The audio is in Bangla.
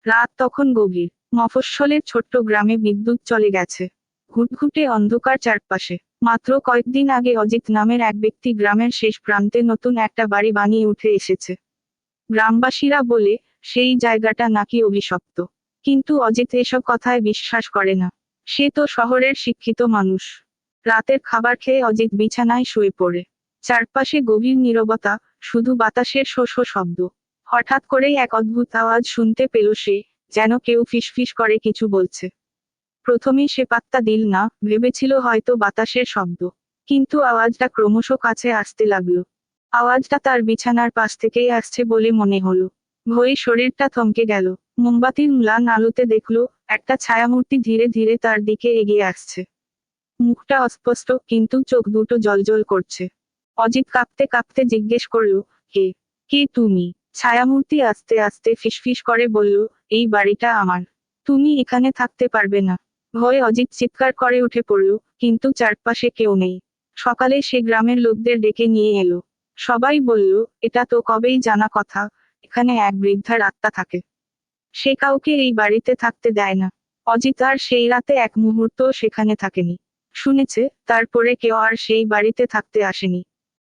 রাত তখন গভীর। মফস্বলের ছোট্ট গ্রামে বিদ্যুৎ চলে গেছে। ঘুটঘুটে অন্ধকার চারপাশে। মাত্র কয়েকদিন আগে অজিত নামের এক ব্যক্তি গ্রামের শেষ প্রান্তে নতুন একটা বাড়ি বানিয়ে উঠে এসেছে। গ্রামবাসীরা বলে সেই জায়গাটা নাকি অভিশপ্ত। কিন্তু অজিত এসব কথায় বিশ্বাস করে না। সে তো শহরের শিক্ষিত মানুষ। রাতের খাবার খেয়ে অজিত বিছানায় শুয়ে পড়ে। চারপাশে গভীর নীরবতা, শুধু বাতাসের শো শো শব্দ। হঠাৎ করেই এক অদ্ভুত আওয়াজ শুনতে পেল সে, যেন কেউ ফিসফিস করে কিছু বলছে। প্রথমে সে পাত্তা দিল না, ভেবেছিল হয়তো বাতাসের শব্দ। কিন্তু আওয়াজটা ক্রমশ কাছে আসতে লাগলো। আওয়াজটা তার বিছানার পাশ থেকেই আসছে বলে মনে হলো। ভয়ে শরীরটা থমকে গেল। মোমবাতির ম্লান আলোতে দেখল, একটা ছায়ামূর্তি ধীরে ধীরে তার দিকে এগিয়ে আসছে। মুখটা অস্পষ্ট, কিন্তু চোখ দুটো জ্বলজ্বল করছে। অজিত কাঁপতে কাঁপতে জিজ্ঞেস করল, কে? কে তুমি? ছায়ামূর্তি আস্তে আস্তে ফিসফিস করে বলল, এই বাড়িটা আমার। তুমি এখানে থাকতে পারবে না। ভয়ে অজিত চিৎকার করে উঠে পড়ল, কিন্তু চারপাশে কেউ নেই। সকালে সে গ্রামের লোকদের ডেকে নিয়ে এলো। সবাই বলল, এটা তো কবেই জানা কথা, এখানে এক বৃদ্ধার আত্মা থাকে। সে কাউকে এই বাড়িতে থাকতে দেয় না। অজিত আর সেই রাতে এক মুহূর্তও সেখানে থাকেনি। শুনেছে, তারপরে কেউ আর সেই বাড়িতে থাকতে আসেনি।